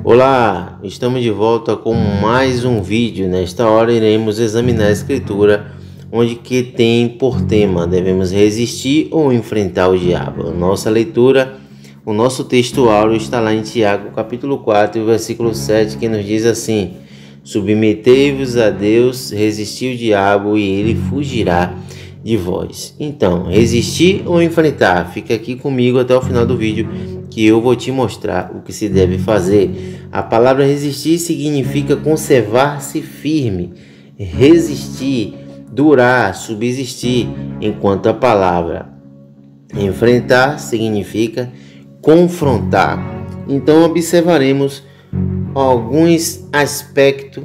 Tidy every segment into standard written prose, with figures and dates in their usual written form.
Olá, estamos de volta com mais um vídeo. Nesta hora iremos examinar a escritura, onde que tem por tema: devemos resistir ou enfrentar o diabo. Nossa leitura, o nosso texto áureo está lá em Tiago, capítulo 4, versículo 7, que nos diz assim: submetei-vos a Deus, resisti o diabo e ele fugirá de vós. Então, resistir ou enfrentar? Fica aqui comigo até o final do vídeo, que eu vou te mostrar o que se deve fazer. A palavra resistir significa conservar-se firme, resistir, durar, subsistir, enquanto a palavra enfrentar significa confrontar. Então observaremos alguns aspectos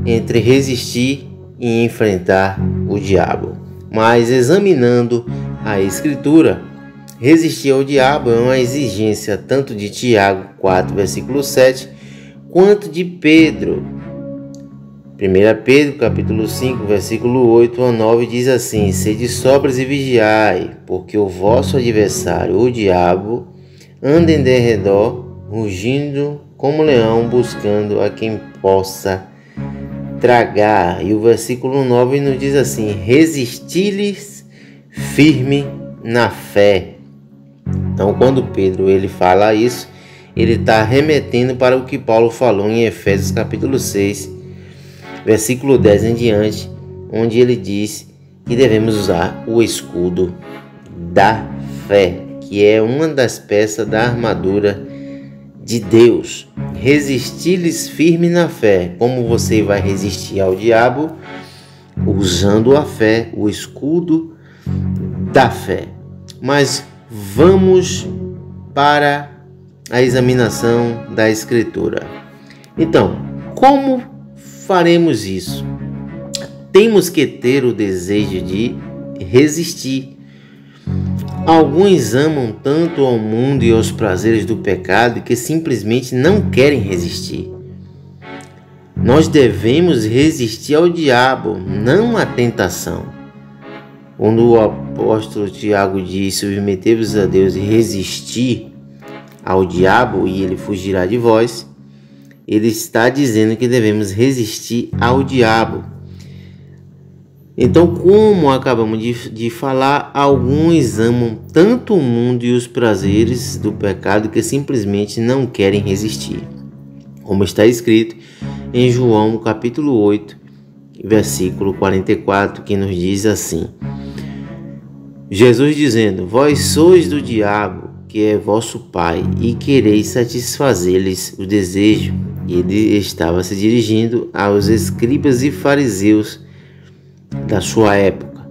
entre resistir e enfrentar o diabo. Mas examinando a escritura, resistir ao diabo é uma exigência tanto de Tiago 4, versículo 7, quanto de Pedro. 1 Pedro, capítulo 5, versículo 8 a 9, diz assim: sede sóbrios e vigiai, porque o vosso adversário, o diabo, anda em derredor, rugindo como leão, buscando a quem possa tragar. E o versículo 9 nos diz assim: resisti-lhes firme na fé. Então, quando Pedro ele fala isso, ele está remetendo para o que Paulo falou em Efésios capítulo 6, versículo 10 em diante, onde ele diz que devemos usar o escudo da fé, que é uma das peças da armadura de Deus. Resistir-lhes firme na fé. Como você vai resistir ao diabo? Usando a fé, o escudo da fé. Mas vamos para a examinação da escritura. Então, como faremos isso? Temos que ter o desejo de resistir. Alguns amam tanto ao mundo e aos prazeres do pecado que simplesmente não querem resistir. Nós devemos resistir ao diabo, não à tentação. Quando o apóstolo Tiago diz: submetei-vos a Deus e resistir ao diabo e ele fugirá de vós, ele está dizendo que devemos resistir ao diabo. Então, como acabamos de falar, alguns amam tanto o mundo e os prazeres do pecado que simplesmente não querem resistir. Como está escrito em João capítulo 8, versículo 44, que nos diz assim: Jesus dizendo: vós sois do diabo, que é vosso pai, e quereis satisfazer-lhes o desejo. Ele estava se dirigindo aos escribas e fariseus da sua época.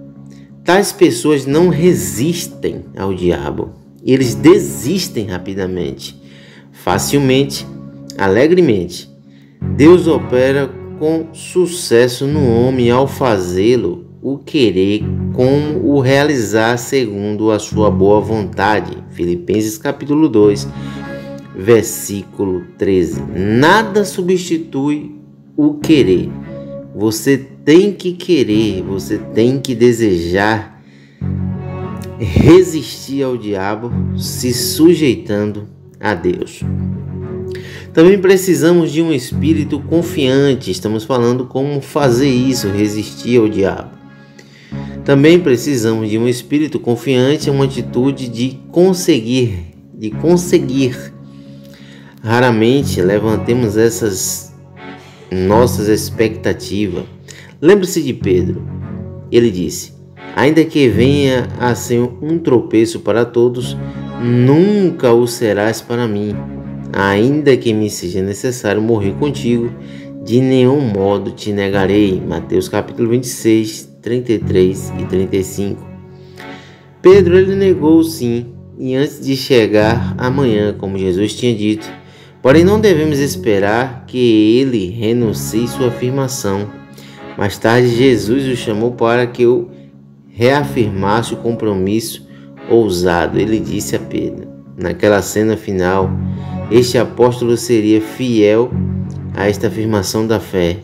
Tais pessoas não resistem ao diabo. Eles desistem rapidamente, facilmente, alegremente. Deus opera com sucesso no homem ao fazê-lo o querer como o realizar segundo a sua boa vontade. Filipenses capítulo 2, versículo 13. Nada substitui o querer. Você tem que querer, você tem que desejar resistir ao diabo, se sujeitando a Deus. Também precisamos de um espírito confiante. Estamos falando como fazer isso, resistir ao diabo. Também precisamos de um espírito confiante, uma atitude de conseguir. Raramente levantemos essas nossas expectativas. Lembre-se de Pedro. Ele disse: ainda que venha a ser um tropeço para todos, nunca o serás para mim. Ainda que me seja necessário morrer contigo, de nenhum modo te negarei. Mateus capítulo 26, 33 e 35. Pedro ele negou sim, e antes de chegar amanhã, como Jesus tinha dito. Porém, não devemos esperar que ele renuncie sua afirmação. Mais tarde, Jesus o chamou para que eu reafirmasse o compromisso ousado. Ele disse a Pedro, naquela cena final, este apóstolo seria fiel a esta afirmação da fé.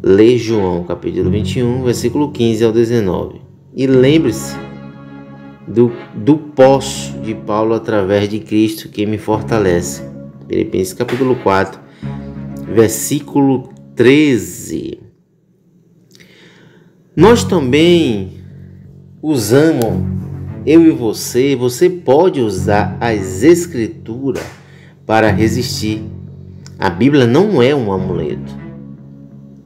Lê João, capítulo 21, versículo 15 ao 19. E lembre-se do poço de Paulo através de Cristo que me fortalece. Filipenses capítulo 4, versículo 13. Nós também usamos, eu e você pode usar as escrituras para resistir. A Bíblia não é um amuleto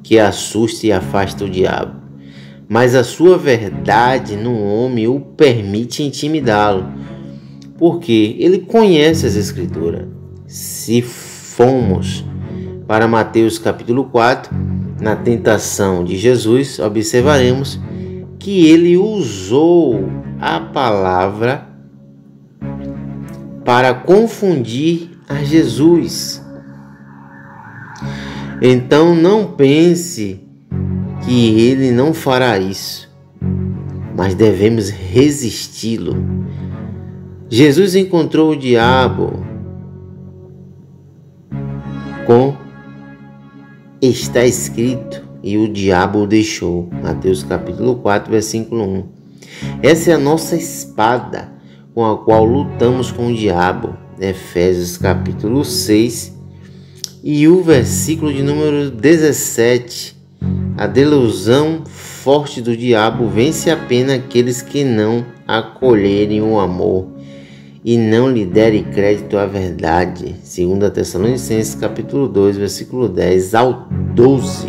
que assusta e afasta o diabo, mas a sua verdade no homem o permite intimidá-lo, porque ele conhece as escrituras. Se formos para Mateus capítulo 4, na tentação de Jesus, observaremos que ele usou a palavra para confundir a Jesus. Então não pense que ele não fará isso, mas devemos resisti-lo. Jesus encontrou o diabo com está escrito e o diabo o deixou. Mateus capítulo 4, versículo 1. Essa é a nossa espada com a qual lutamos com o diabo. Efésios capítulo 6 e o versículo de número 17. A delusão forte do diabo vence apenas aqueles que não acolherem o amor e não lhe derem crédito à verdade. 2 Tessalonicenses capítulo 2, versículo 10 ao 12.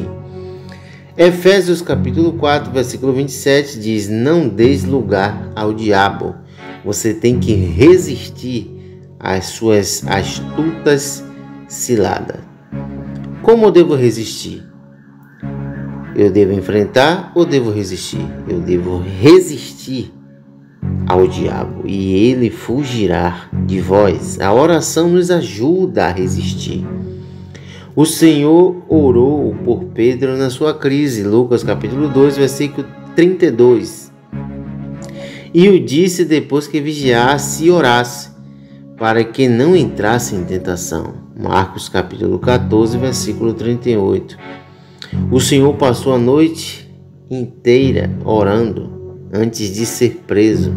Efésios capítulo 4, versículo 27 diz: não deis lugar ao diabo. Você tem que resistir às suas astutas ciladas. Como eu devo resistir? Eu devo enfrentar ou devo resistir? Eu devo resistir ao diabo e ele fugirá de vós. A oração nos ajuda a resistir. O Senhor orou por Pedro na sua crise. Lucas capítulo 2, versículo 32. E o disse depois que vigiasse e orasse, para que não entrasse em tentação. Marcos capítulo 14, versículo 38. O Senhor passou a noite inteira orando antes de ser preso.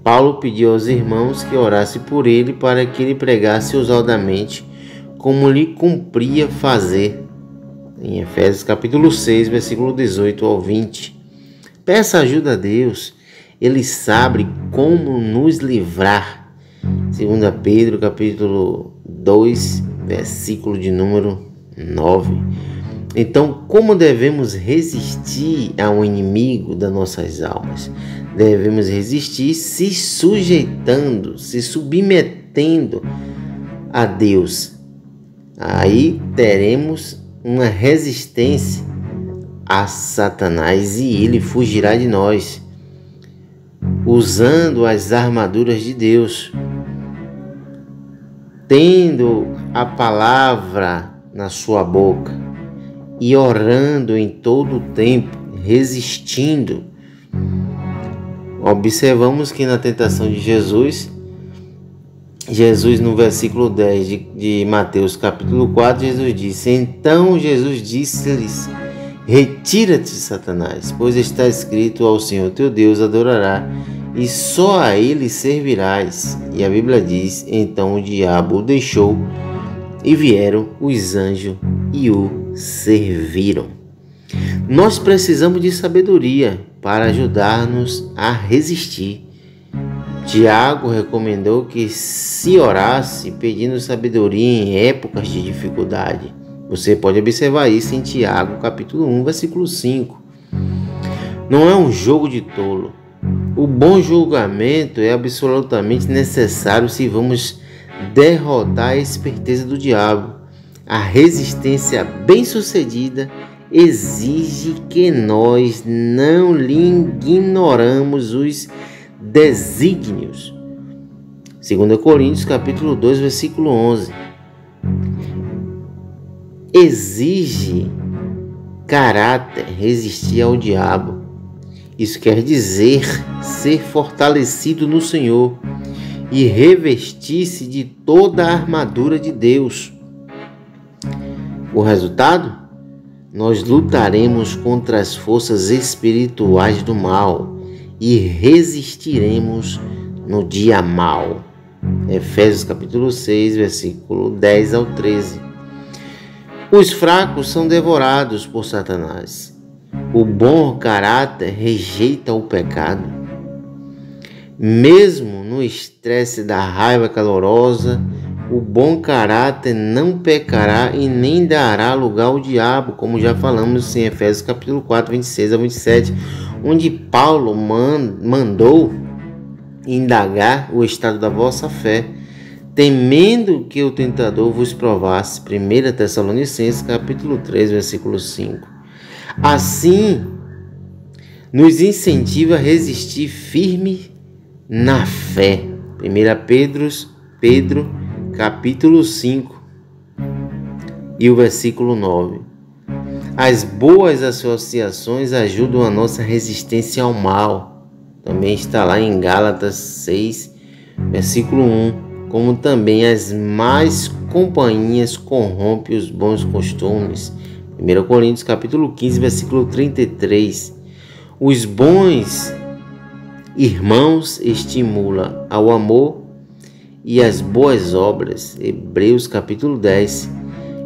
Paulo pediu aos irmãos que orassem por ele para que ele pregasse ousadamente, como lhe cumpria fazer. Em Efésios capítulo 6, versículo 18 ao 20. Peça ajuda a Deus. Ele sabe como nos livrar. 2 Pedro capítulo 2, versículo de número 9. Então, como devemos resistir ao inimigo das nossas almas? Devemos resistir se sujeitando, se submetendo a Deus. Aí teremos uma resistência a Satanás e ele fugirá de nós, usando as armaduras de Deus, tendo a palavra na sua boca e orando em todo o tempo, resistindo. Observamos que na tentação de Jesus no versículo 10 de Mateus capítulo 4, Jesus disse: então Jesus disse-lhes: retira-te, Satanás, pois está escrito: ao Senhor teu Deus adorará e só a ele servirás. E a Bíblia diz: então o diabo o deixou e vieram os anjos e o serviram. Nós precisamos de sabedoria para ajudar-nos a resistir. Tiago recomendou que se orasse pedindo sabedoria em épocas de dificuldade. Você pode observar isso em Tiago capítulo 1, versículo 5. Não é um jogo de tolo. O bom julgamento é absolutamente necessário se vamos derrotar a esperteza do diabo. A resistência bem-sucedida exige que nós não lhe ignoramos os desígnios. 2 Coríntios capítulo 2, versículo 11. Exige caráter resistir ao diabo. Isso quer dizer ser fortalecido no Senhor e revestir-se de toda a armadura de Deus. O resultado? Nós lutaremos contra as forças espirituais do mal e resistiremos no dia mau. Efésios capítulo 6, versículo 10 ao 13. Os fracos são devorados por Satanás. O bom caráter rejeita o pecado. Mesmo no estresse da raiva calorosa, o bom caráter não pecará e nem dará lugar ao diabo, como já falamos em Efésios capítulo 4, 26 a 27, onde Paulo mandou indagar o estado da vossa fé, temendo que o tentador vos provasse. 1 Tessalonicenses capítulo 3, versículo 5. Assim, nos incentiva a resistir firme na fé. 1 Pedro capítulo 5 e o versículo 9. As boas associações ajudam a nossa resistência ao mal. Também está lá em Gálatas 6, versículo 1. Como também as más companhias corrompem os bons costumes. 1 Coríntios capítulo 15, versículo 33. Os bons irmãos estimulam ao amor e às boas obras. Hebreus capítulo 10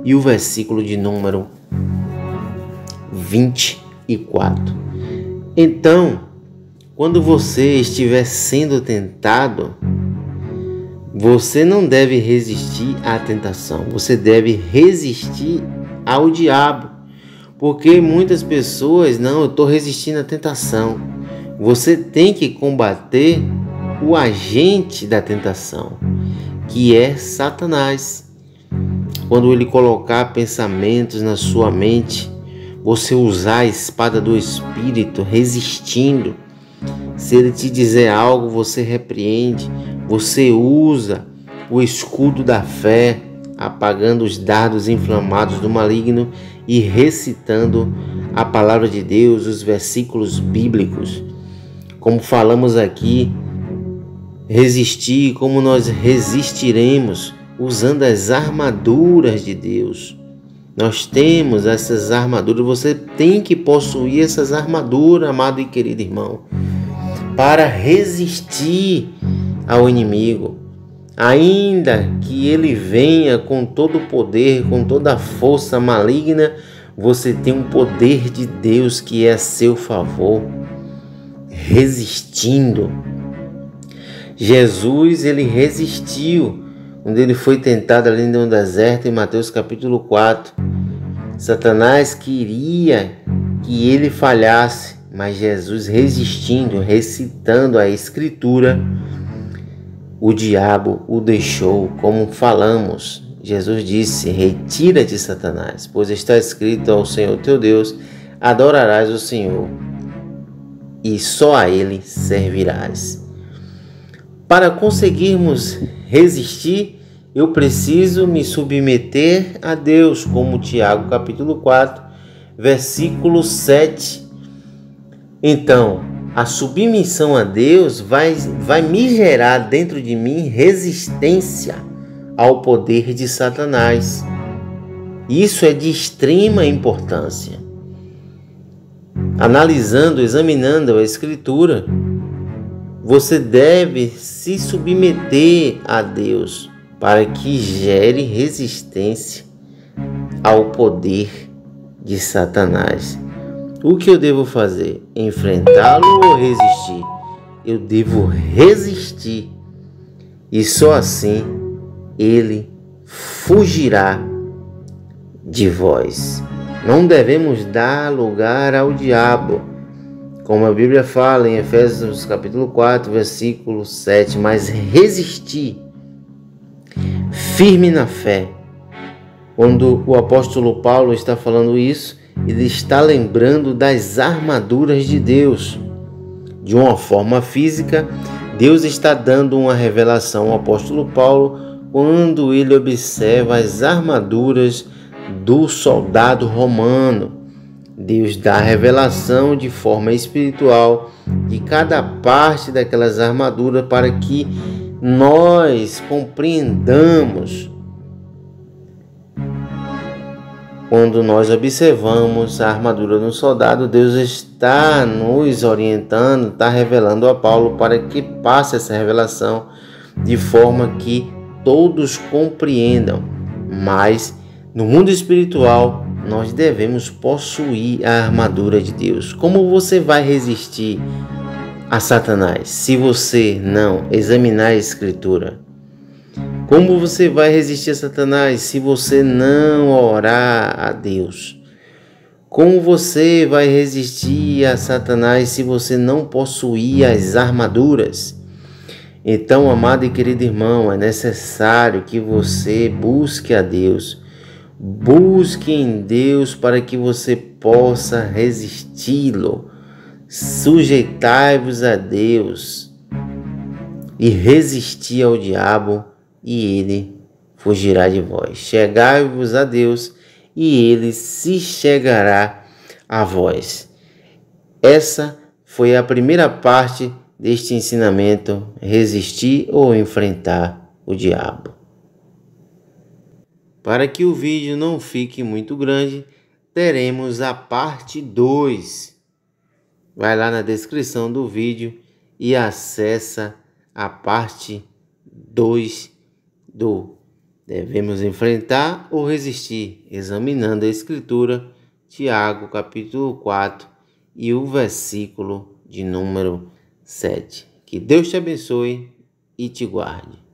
e o versículo de número 24. Então, quando você estiver sendo tentado, você não deve resistir à tentação, você deve resistir ao diabo. Porque muitas pessoas, eu estou resistindo à tentação. Você tem que combater o agente da tentação, que é Satanás. Quando ele colocar pensamentos na sua mente, você usar a espada do Espírito, resistindo. Se ele te dizer algo, você repreende. Você usa o escudo da fé, apagando os dardos inflamados do maligno e recitando a palavra de Deus, os versículos bíblicos. Como falamos aqui, resistir como nós resistiremos, usando as armaduras de Deus. Nós temos essas armaduras, você tem que possuir essas armaduras, amado e querido irmão, para resistir ao inimigo. Ainda que ele venha com todo o poder, com toda a força maligna, você tem um poder de Deus que é a seu favor, resistindo. Jesus, ele resistiu quando ele foi tentado ali no deserto, em Mateus capítulo 4. Satanás queria que ele falhasse, mas Jesus resistindo, recitando a Escritura, o diabo o deixou. Como falamos, Jesus disse: retira-te, Satanás, pois está escrito: ao Senhor teu Deus adorarás o Senhor, e só a Ele servirás. Para conseguirmos resistir, eu preciso me submeter a Deus, como Tiago capítulo 4, versículo 7. Então, a submissão a Deus vai me gerar dentro de mim resistência ao poder de Satanás. Isso é de extrema importância. Analisando, examinando a Escritura, você deve se submeter a Deus para que gere resistência ao poder de Satanás. O que eu devo fazer? Enfrentá-lo ou resistir? Eu devo resistir, e só assim ele fugirá de vós. Não devemos dar lugar ao diabo, como a Bíblia fala em Efésios capítulo 4, versículo 7, mas resistir firme na fé. Quando o apóstolo Paulo está falando isso, ele está lembrando das armaduras de Deus. De uma forma física, Deus está dando uma revelação ao apóstolo Paulo quando ele observa as armaduras do soldado romano. Deus dá a revelação de forma espiritual de cada parte daquelas armaduras para que nós compreendamos. Quando nós observamos a armadura do soldado, Deus está nos orientando, está revelando a Paulo para que passe essa revelação de forma que todos compreendam, mas no mundo espiritual nós devemos possuir a armadura de Deus. Como você vai resistir a Satanás se você não examinar a Escritura? Como você vai resistir a Satanás se você não orar a Deus? Como você vai resistir a Satanás se você não possuir as armaduras? Então, amado e querido irmão, é necessário que você busque a Deus. Busque em Deus para que você possa resisti-lo. Sujeitai-vos a Deus e resistir ao diabo, e ele fugirá de vós. Chegai-vos a Deus, e ele se chegará a vós. Essa foi a primeira parte deste ensinamento: resistir ou enfrentar o diabo. Para que o vídeo não fique muito grande, teremos a parte 2. Vai lá na descrição do vídeo e acessa a parte 2 do Devemos Enfrentar ou Resistir, examinando a Escritura, Tiago capítulo 4 e o versículo de número 7. Que Deus te abençoe e te guarde.